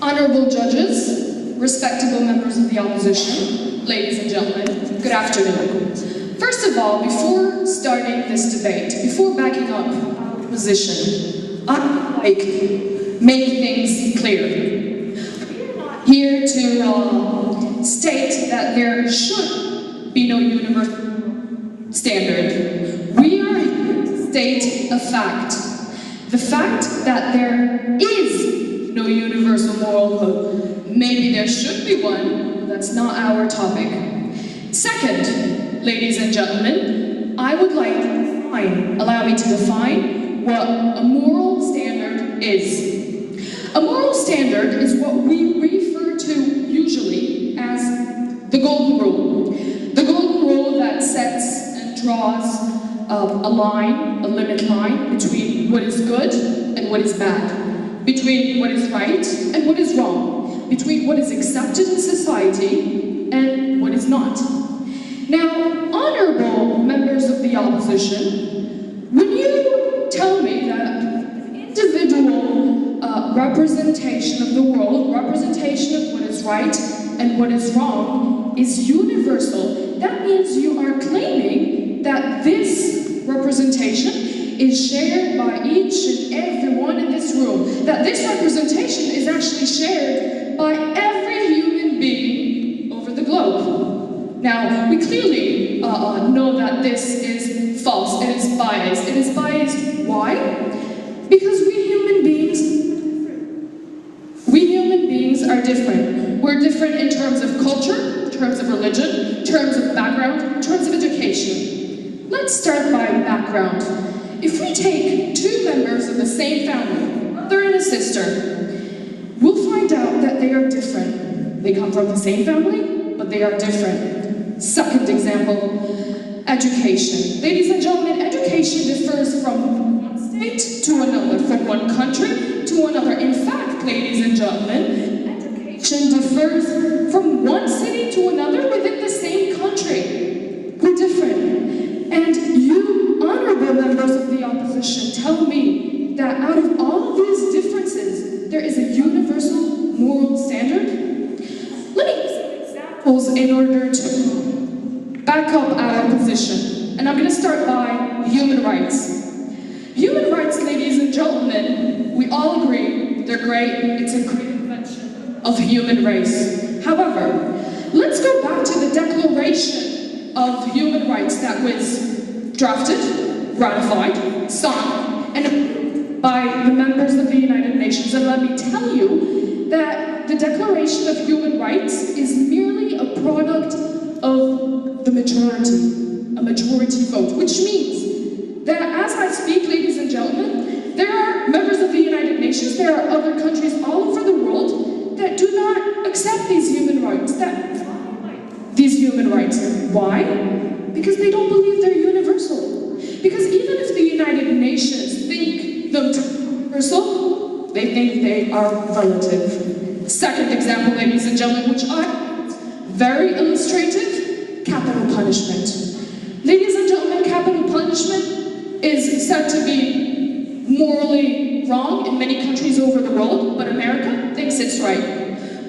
Honorable judges, respectable members of the opposition, ladies and gentlemen, good afternoon. First of all, before starting this debate, before backing up our position, I'd like to make things clear. We're not here to state that there should be no universal standard. We are here to state a fact. The fact that there is no universal moral code. Maybe there should be one, but that's not our topic. Second, ladies and gentlemen, I would like to allow me to define what a moral standard is. A moral standard is what we refer to usually as the golden rule. The golden rule that sets and draws a line, a limit line, between what is good and what is bad, between what is right and what is wrong, between what is accepted in society and what is not. Now, honorable members of the opposition, when you tell me that individual representation of the world, representation of what is right and what is wrong is universal, that means you are claiming that this representation is shared by each and every one in this room, that this representation is actually shared by every human being over the globe. Now, we clearly know that this is false, it is biased. It is biased, why? Because we human beings are different. We're different in terms of culture, in terms of religion, in terms of background, in terms of education. Let's start by background. If we take two members of the same family, brother and a sister, we'll find out that they are different. They come from the same family, but they are different. Second example, education. Ladies and gentlemen, education differs from one state to another, from one country to another. In fact, ladies and gentlemen, education differs from one city to another within the same country. We're different. And you, honorable members of the opposition, tell me that out of all of these differences, there is a universal moral standard? Let me give some examples in order to back up our position. And I'm going to start by human rights. Human rights, ladies and gentlemen, we all agree they're great. It's a great invention of human race. However, let's go back to the Declaration of Human Rights that was drafted, ratified, signed, and approved by the members of the United Nations. And let me tell you that the Declaration of Human Rights is merely a product of the majority, a majority vote, which means that as I speak, ladies and gentlemen, there are members of the United Nations, there are other countries all over the world that do not accept these human rights, that violate these human rights. Why? Because they don't believe they're universal. Because even if the United Nations think them to be universal, they think they are relative. Second example, ladies and gentlemen, which I find very illustrative, capital punishment. Ladies and gentlemen, capital punishment is said to be morally wrong in many countries over the world, but America thinks it's right.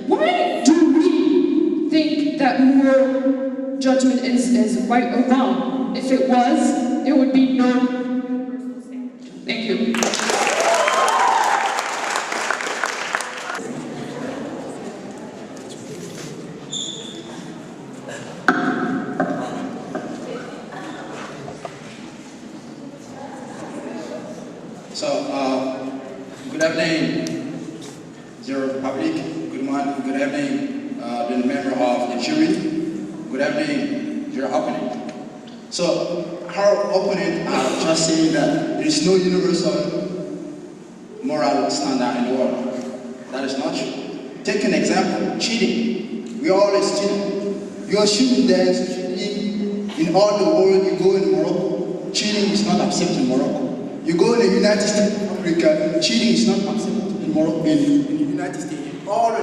Why do we think that moral judgment is right or wrong? If it was, there would be no universal standard. Thank you. So, good evening, the Republic. Good morning, good evening, the member of the jury. Good evening, your opponent. So, our opponent are just saying that there is no universal moral standard in the world. That is not true. Take an example, cheating. We are all cheating. You are shooting dance, cheating in all the world. You go in Morocco, cheating is not accepted in Morocco. You go in the United States of America, cheating is not accepted in Morocco, in the United States. All the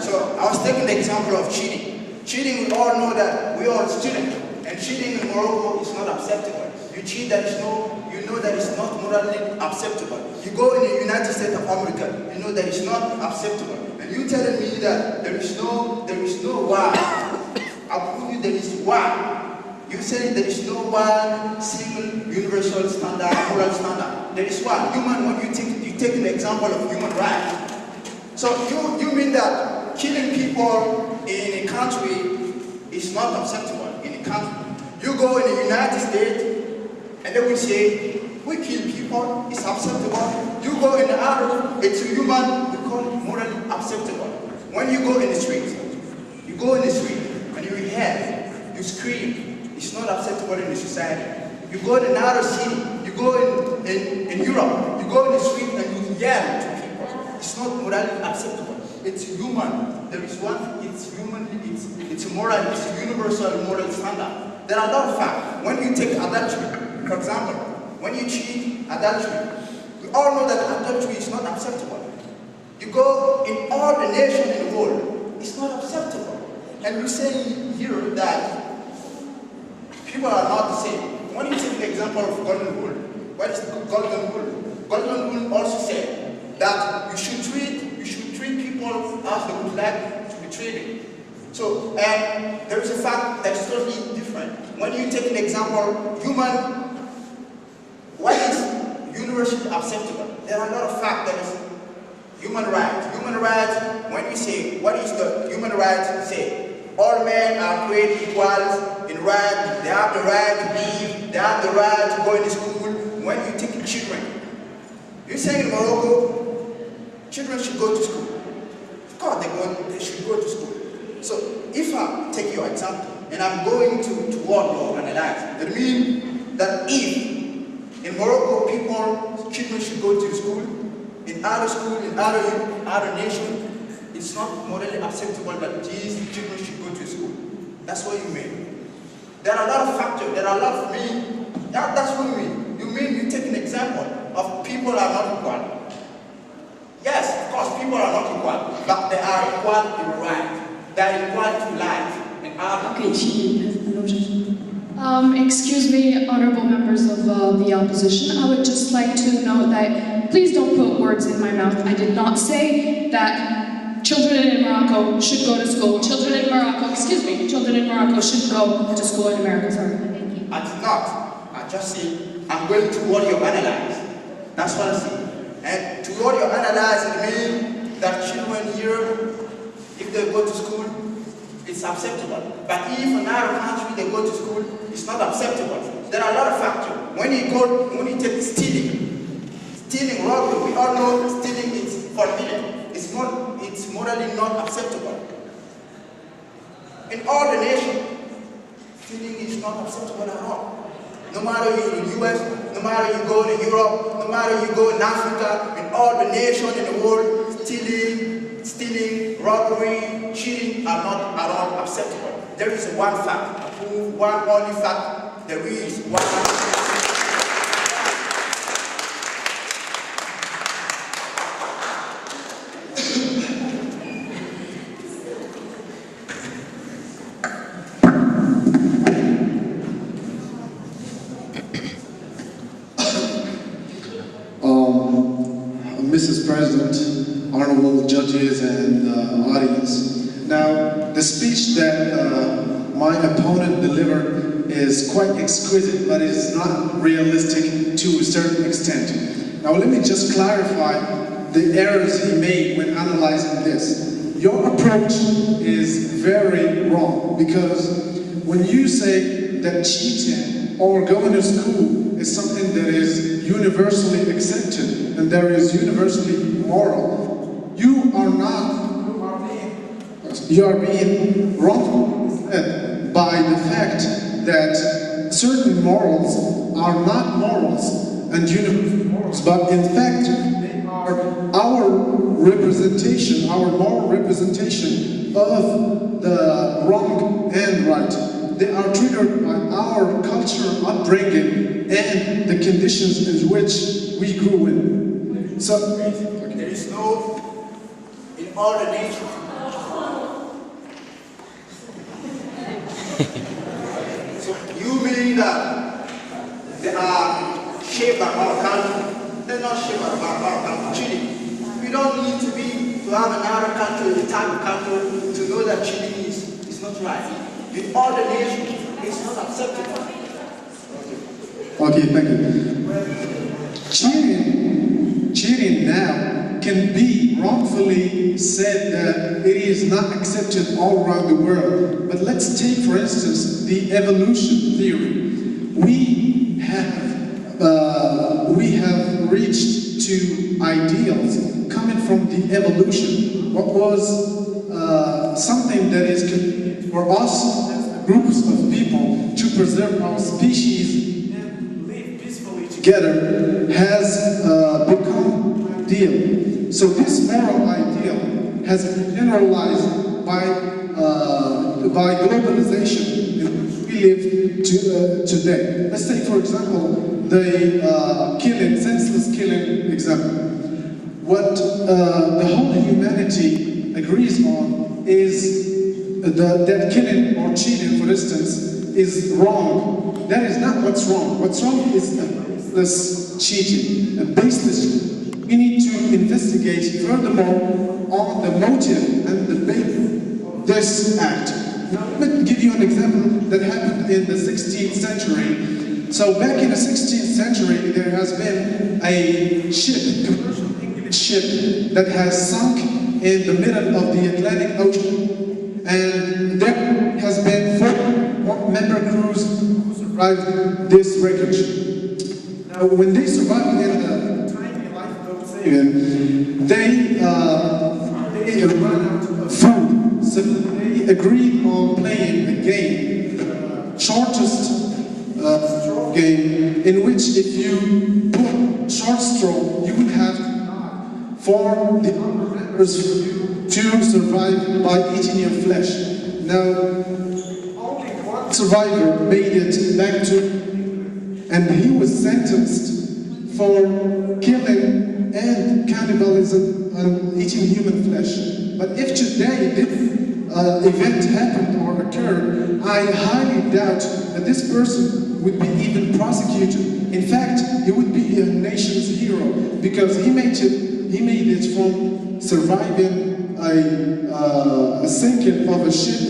So I was taking the example of cheating. Cheating, we all know that we are students, and cheating in Morocco is not acceptable. You cheat, that is you know that it's not morally acceptable. You go in the United States of America, you know that it's not acceptable. And you telling me that there is no why. I'll prove you there is why. You say there is no one single universal standard, moral standard. There is one. When you take an example of human rights. So you mean that killing people in a country is not acceptable in a country. You go in the United States and they will say, we kill people, it's acceptable. You go in the other, it's human, we call it morally acceptable. When you go in the street, and you yell, you scream, it's not acceptable in the society. You go in another city, you go in Europe, you go in the street and you yell to people. It's not morally acceptable. It's human. There is one, it's human, it's moral, it's a universal moral standard. There are a lot of facts. When you take adultery, for example, when you cheat, adultery, we all know that adultery is not acceptable. You go in all the nations in the world, it's not acceptable. And we say here that people are not the same. When you take the example of golden rule, what is the golden rule? Golden rule also said that you should treat people as they would like to be treated. So, and there is a fact that is totally different. When you take an example, what is universally acceptable? There are a lot of facts that is human rights. Human rights, when we say, what is the human rights say? All men are created equal in right, they have the right to live, they have the right to go into school. When you take children, you're saying in Morocco, children should go to school. Of course they should go to school. So if I take your example, and I'm going to what you analyze, that means that if in Morocco children should go to school, in other nations, it's not morally acceptable that these children should go to school. That's what you mean. There are a lot of factors, there are a lot of that's what you mean. You mean you take an example of people are not equal. Yes, of course, people are not equal, but they are equal in right. They are equal to life and other. Okay, excuse me, honorable members of the opposition. I would just like to note that please don't put words in my mouth. I did not say that children in Morocco should go to school. Children in Morocco should go to school in America. Sorry. I did not. I just say I'm going to what you analyze. That's what I say. And to what you analyze, it means that children here, if they go to school, it's acceptable. But if in another country they go to school, it's not acceptable. There are a lot of factors. When you take stealing, robbery, we all know stealing is forbidden. It's morally not acceptable. In all the nations, stealing is not acceptable at all. No matter you're in the US, no matter you go to Europe, no matter you go in Africa, in all the nations in the world, stealing, robbery, cheating are not at all acceptable. There is one fact, one only fact, there is one. Mrs. President, honorable judges and audience. Now, the speech that my opponent delivered is quite exquisite, but is not realistic to a certain extent. Now, let me just clarify the errors he made when analyzing this. Your approach is very wrong, because when you say that cheating or going to school is something that is universally accepted and there is universally moral, you are being wrongly led by the fact that certain morals are not morals and universal morals, but in fact they are our representation, our moral representation of the wrong and right. They are triggered by our cultural upbringing and the conditions in which we grew in. So, there is no, in all the nations. So you mean that the shaped by our country. They're not shaped by our country. Chile. We don't need to have another country, a type of country, to know that Chile is not right. The other nation is not acceptable. Okay, thank you. Cheating now can be wrongfully said that it is not accepted all around the world. But let's take, for instance, the evolution theory. We have reached to ideals coming from the evolution. What was something that is convenient for us as groups of people to preserve our species and live peacefully together has become ideal. So this moral ideal has been generalized by globalization in which we live today. Let's take, for example, the senseless killing example. What the whole humanity agrees on is that killing or cheating, for instance, is wrong. That is not what's wrong. What's wrong is baseless cheating, a baseless cheating. We need to investigate furthermore on the motive and the basis of this act. Now, let me give you an example that happened in the 16th century. So back in the 16th century, there has been a ship, commercial English ship, that has sunk in the middle of the Atlantic Ocean. And there has been 4 member crews who survived this wreckage. Now, when they survived in the tiny lifeboat saving, they ran out of food. So they agreed on playing a game, shortest straw game, in which if you put short straw, you would have for the other members to survive by eating your flesh. Now, only one survivor made it back to England, and he was sentenced for killing and cannibalism and eating human flesh. But if today this event happened or occurred, I highly doubt that this person would be even prosecuted. In fact, he would be a nation's hero because he made it from surviving a sinking of a ship,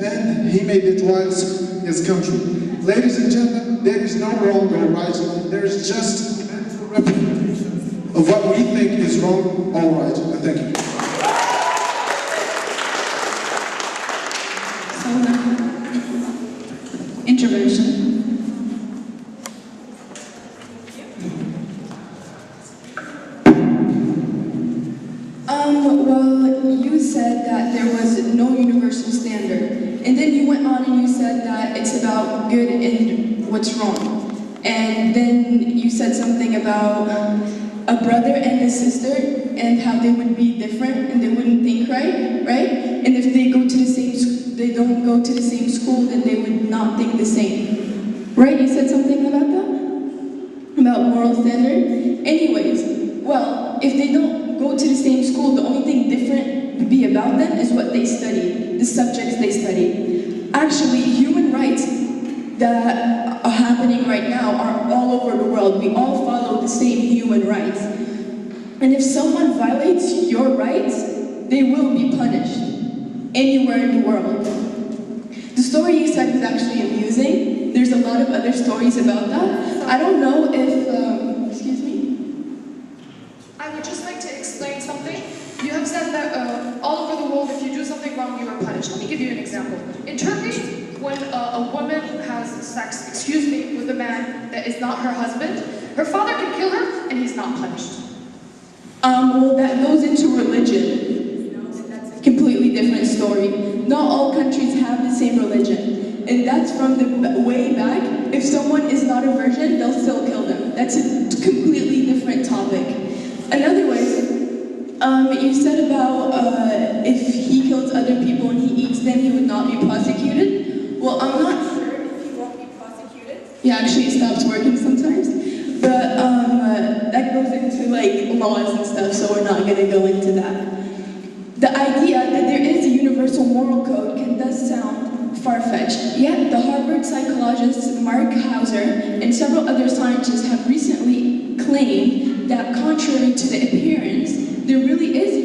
and he made it whilst his country. Ladies and gentlemen, there is no wrong or right. There is just mental representation of what we think is wrong or right. And thank you. Intervention. Well, you said that there was no universal standard, and then you went on and you said that it's about good and what's wrong. And then you said something about a brother and a sister and how they would be different and they wouldn't think right? And if they go to the same, they don't go to the same school, then they would not think the same, right? You said something about that, about moral standard. Anyways, well, if they don't go to the same school, the only thing different to be about them is what they study, the subjects they study. Actually, human rights that are happening right now are all over the world. We all follow the same human rights. And if someone violates your rights, they will be punished anywhere in the world. The story you said was actually amusing. There's a lot of other stories about that. I don't know if, excuse me? I would just like to explain something. You have said that all over the world, if you do something wrong, you are punished. Let me give you an example. In Turkey, when a woman has sex, with a man that is not her husband, her father can kill her, and he's not punished. Well, that goes into religion. That's a completely different story. Not all countries have the same religion. And that's from the way back. If someone is not a virgin, they'll still kill them. That's a completely different topic. Another way, you said about if he kills other people and he eats them, he would not be prosecuted. Well, I'm not sure if he won't be prosecuted. Yeah, actually it stops working sometimes. But that goes into like laws and stuff, so we're not going to go into that. The idea that there is a universal moral code can thus sound far-fetched. Yet, the Harvard psychologist Mark Hauser and several other scientists have recently claim that contrary to the appearance, there really is a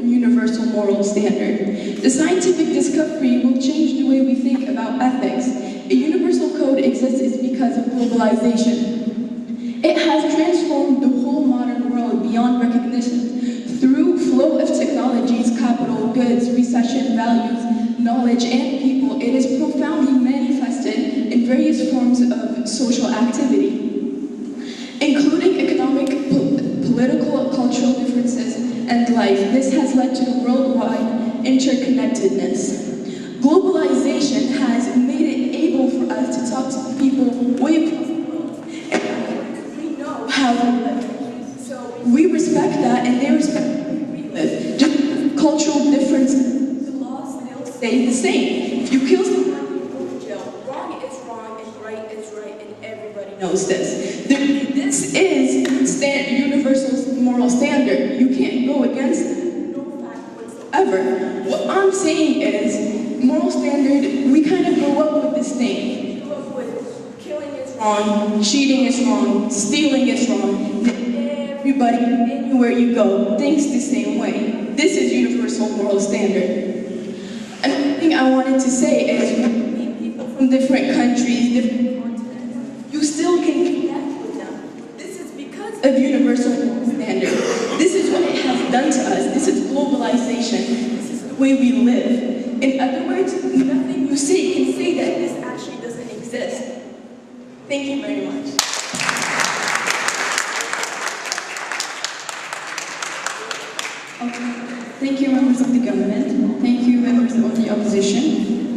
universal moral standard. The scientific discovery will change the way we think about ethics. A universal code exists because of globalization. It has transformed the whole modern world beyond recognition. Through flow of technologies, capital, goods, recession, values, knowledge, and people, it is profoundly manifested in various forms of social activity, including economic, political, cultural differences, and life. This has led to worldwide interconnectedness. Globalization has made it able for us to talk to people way across the world, and we know how we live. So we respect that, and they respect how we live. Just cultural differences, the laws still stay the same. If you kill someone, you go to jail. Wrong is wrong, and right is right, and everybody knows this. This is universal moral standard. You can't go against it, no fact whatsoever. What I'm saying is, moral standard, we kind of grow up with this thing. We grow up with killing is wrong, cheating is wrong, stealing is wrong. Everybody, anywhere you go, thinks the same way. This is universal moral standard. Another thing I wanted to say is, when you meet people from different countries, different continents, you still can connect with them. This is because of universal moral standard. This is what it has done to us. This is globalization. This is the way we live. In other words, nothing you say can say that this actually doesn't exist. Thank you very much. Okay. Thank you, members of the government. Thank you, members of the opposition.